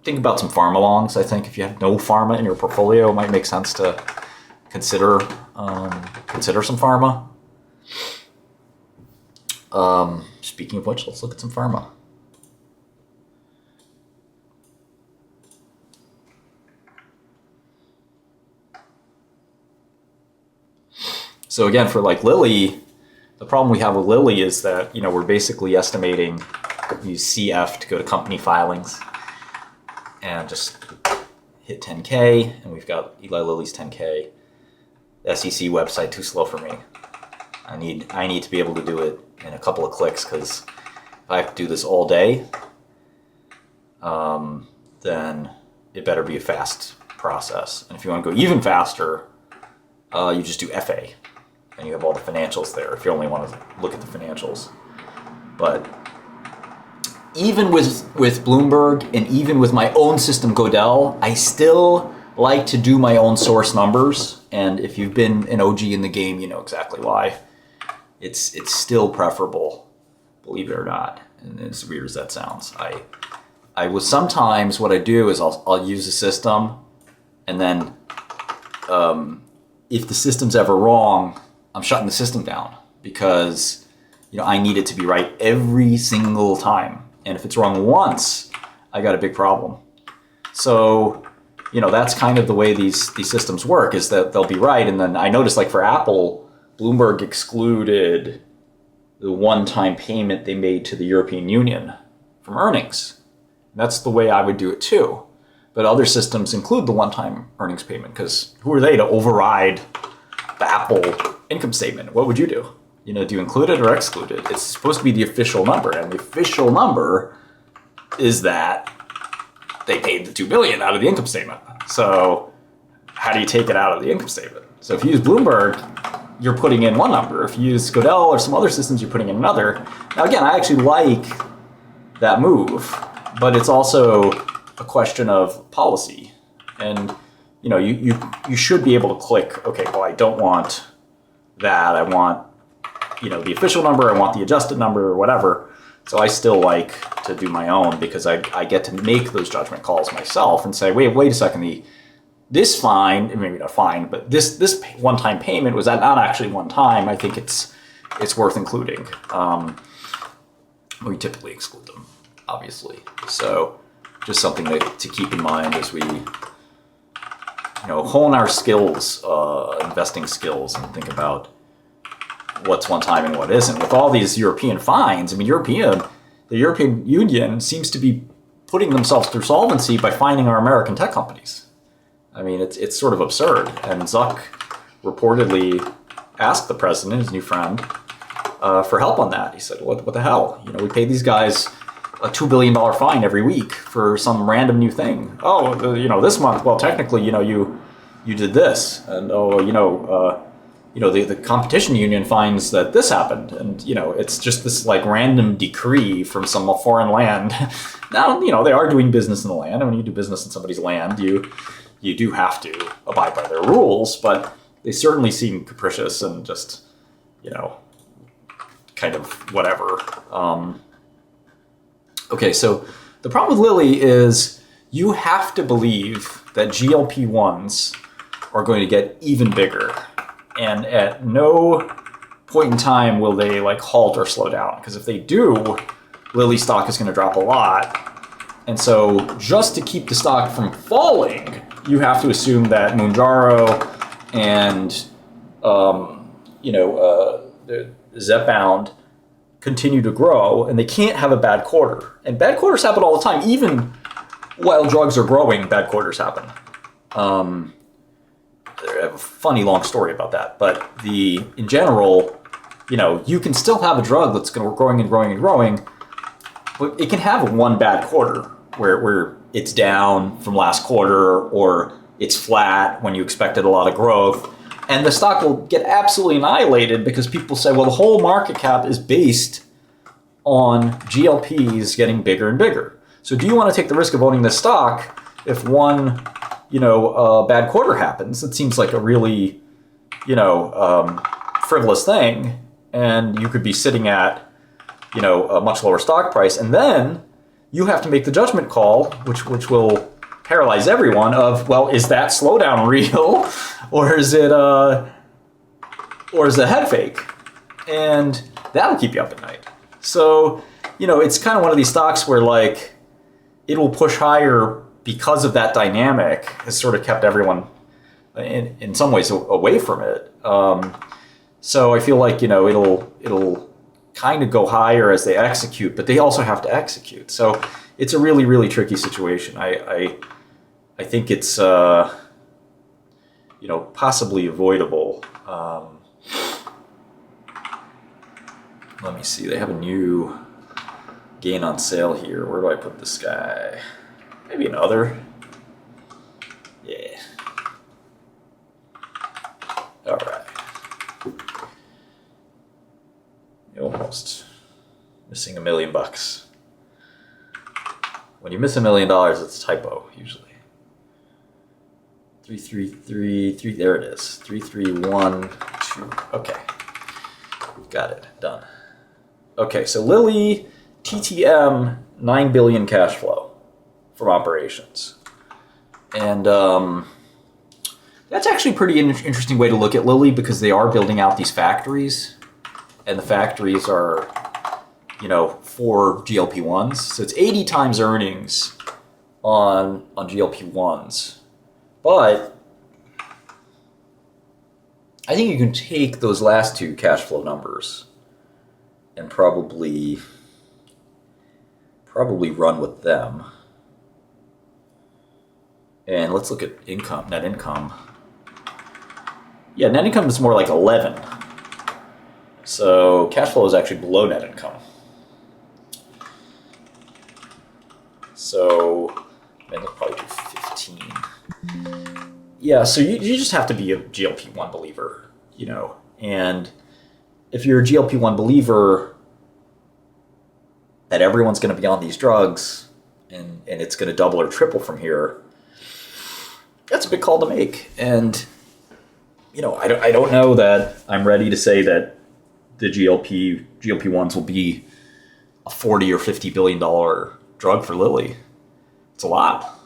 think about some pharma longs. I think if you have no pharma in your portfolio, it might make sense to consider some pharma. Speaking of which, let's look at some pharma. So again, for like Lilly, the problem we have with Lilly is that, we're basically estimating, use CF to go to company filings and just hit 10K, and we've got Eli Lilly's 10K. The SEC website too slow for me. I need to be able to do it in a couple of clicks, because if I have to do this all day, then it better be a fast process. And if you want to go even faster, you just do FA, and you have all the financials there if you only want to look at the financials. But even with Bloomberg and even with my own system Godel, I still like to do my own source numbers. And if you've been an OG in the game, you know exactly why. It's still preferable, believe it or not. And as weird as that sounds, I will sometimes, what I do is I'll use a system, and then if the system's ever wrong, I'm shutting the system down, because I need it to be right every single time. And if it's wrong once, I got a big problem. So, that's kind of the way these systems work, is that they'll be right. And then I noticed, like for Apple, Bloomberg excluded the one-time payment they made to the European Union from earnings. That's the way I would do it too. But other systems include the one-time earnings payment, because who are they to override the Apple income statement? What would you do? Do you include it or exclude it? It's supposed to be the official number, and the official number is that they paid the $2 billion out of the income statement. So how do you take it out of the income statement? So if you use Bloomberg, you're putting in one number. If you use Godel or some other systems, you're putting in another. Now again, I actually like that move, but it's also a question of policy. And you should be able to click, okay, well, I don't want that. I want the official number, I want the adjusted number, or whatever. So I still like to do my own, because I get to make those judgment calls myself and say, wait a second, this fine, maybe not fine, but this one-time payment, was that not actually one time? I think it's worth including. We typically exclude them, obviously. So just something to keep in mind as we hone our skills, investing skills, and think about what's one time and what isn't. With all these European fines, the European Union seems to be putting themselves through solvency by fining our American tech companies. It's sort of absurd. And Zuck reportedly asked the president, his new friend, for help on that. He said, what the hell? We paid these guys a $2 billion fine every week for some random new thing. Oh, this month, well, technically, you did this. And, the competition union finds that this happened, and it's just this like random decree from some foreign land. Now they are doing business in the land, and when you do business in somebody's land, you do have to abide by their rules, but they certainly seem capricious and just kind of whatever. Okay, so the problem with Lilly is you have to believe that GLP-1s are going to get even bigger. And at no point in time will they like halt or slow down, because if they do, Lilly stock is going to drop a lot. And so just to keep the stock from falling, you have to assume that Mounjaro and Zepbound continue to grow, and they can't have a bad quarter. And bad quarters happen all the time. Even while drugs are growing, bad quarters happen. I have a funny long story about that, but in general, you can still have a drug that's growing and growing and growing, but it can have one bad quarter where it's down from last quarter, or it's flat when you expected a lot of growth, and the stock will get absolutely annihilated because people say, well, the whole market cap is based on GLPs getting bigger and bigger. So do you want to take the risk of owning this stock if one bad quarter happens? It seems like a really, frivolous thing, and you could be sitting at, a much lower stock price, and then you have to make the judgment call, which will paralyze everyone of, well, is that slowdown real or is it a head fake? And that'll keep you up at night. So, it's kind of one of these stocks where like it will push higher because of that dynamic has sort of kept everyone in some ways away from it. So I feel like, it'll kind of go higher as they execute, but they also have to execute. So it's a really, really tricky situation. I think it's, possibly avoidable. Let me see. They have a new gain on sale here. Where do I put this guy? Maybe another. Yeah. All right. Almost missing $1 million. When you miss $1 million, it's a typo usually. 3333. There it is. 3312. Okay. Got it. Done. Okay, so Lilly, TTM, $9 billion cash flow from operations. And that's actually a pretty interesting way to look at Lilly because they are building out these factories. And the factories are, for GLP-1s. So it's 80 times earnings on GLP-1s. But I think you can take those last two cash flow numbers and probably run with them. And let's look at net income. Yeah, net income is more like 11. So cash flow is actually below net income. So, they'll probably do 15. Yeah, so you just have to be a GLP-1 believer, and if you're a GLP-1 believer that everyone's going to be on these drugs and it's going to double or triple from here, that's a big call to make. And, I don't know that I'm ready to say that the GLP-1s will be a $40 or $50 billion drug for Lilly. It's a lot.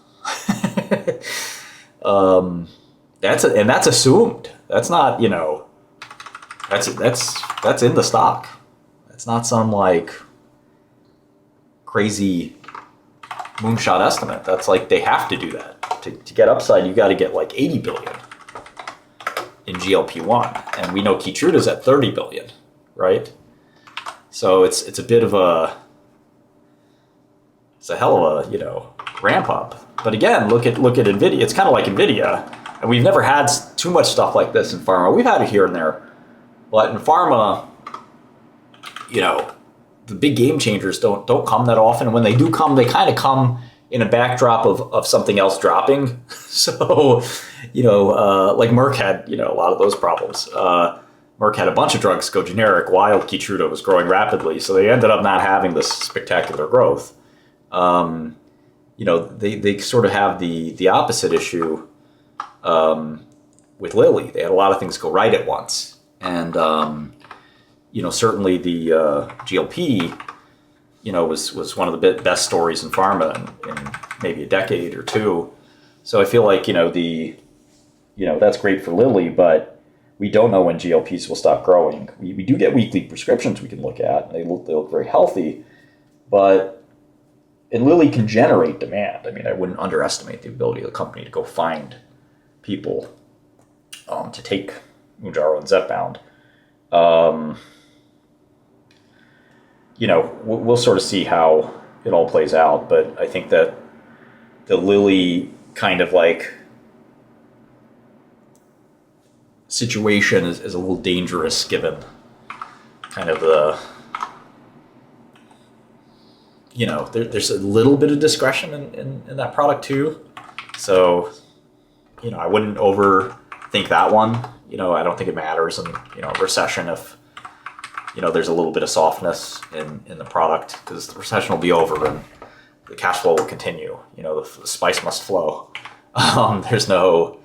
That's assumed. That's not, that's in the stock. That's not some like crazy moonshot estimate. That's like they have to do that. To get upside, you got to get like 80 billion in GLP-1. And we know Keytruda's at 30 billion, right? So it's a bit of it's a hell of a, ramp up. But again, look at NVIDIA. It's kind of like NVIDIA. And we've never had too much stuff like this in pharma. We've had it here and there. But in pharma, the big game changers don't come that often. And when they do come, they kind of come in a backdrop of something else dropping. So, like Merck had, a lot of those problems. Merck had a bunch of drugs go generic while Keytruda was growing rapidly. So they ended up not having this spectacular growth. They sort of have the opposite issue with Lilly. They had a lot of things go right at once. And, certainly the GLP, was one of the best stories in pharma in maybe a decade or two. So I feel like, that's great for Lilly, but we don't know when GLPs will stop growing. We do get weekly prescriptions we can look at, and they look very healthy, and Lilly can generate demand. I mean, I wouldn't underestimate the ability of the company to go find people to take Mounjaro and Zepbound. We'll sort of see how it all plays out, but I think that the Lilly kind of like situation is a little dangerous given kind of the, there's a little bit of discretion in that product too. So, I wouldn't overthink that one. I don't think it matters in, recession if, there's a little bit of softness in the product, because the recession will be over and the cash flow will continue. The spice must flow. There's no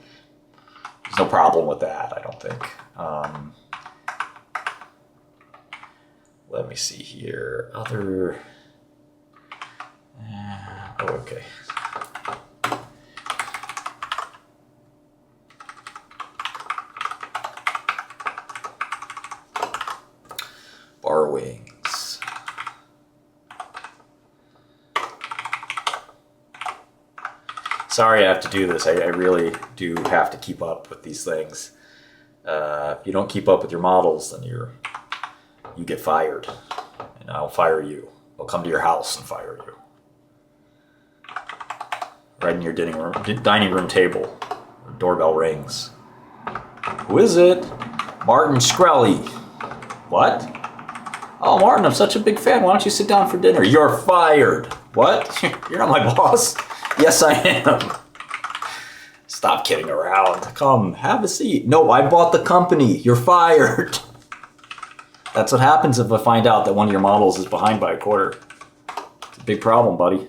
problem with that, I don't think. Let me see here. Oh, okay. Bar wings. Sorry I have to do this. I really do have to keep up with these things. If you don't keep up with your models, then you get fired. And I'll fire you. I'll come to your house and fire you. Right in your dining room table. Doorbell rings. Who is it? Martin Shkreli. What? Oh, Martin, I'm such a big fan. Why don't you sit down for dinner? You're fired. What? You're not my boss. Yes, I am. Stop kidding around. Come, have a seat. No, I bought the company. You're fired. That's what happens if I find out that one of your models is behind by a quarter. It's a big problem, buddy.